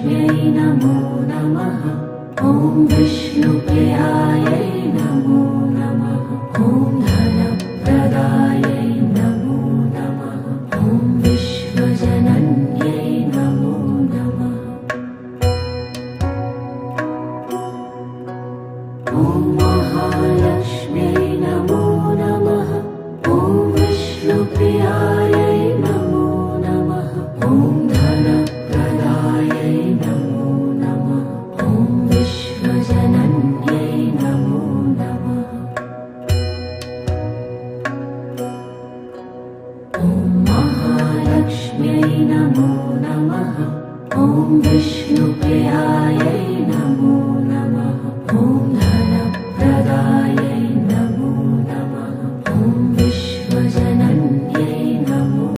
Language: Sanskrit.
महालक्ष्म्यै नमो नमः। ॐ विष्णुप्रियायै नमो नमः। ॐ धनप्रदायै नमो नमः। ॐ विश्वजनन्यै नमो नमः। ॐ महालक्ष्म्यै नमो नमः। ॐ विष्णुप्रियायै नमो नमः। ॐ धनप्रदायै नमो नमः। ॐ विश्वजनन्यै नमो नमः। ॐ महालक्ष्म्यै नमो नमः। ॐ विष्णुप्रियायै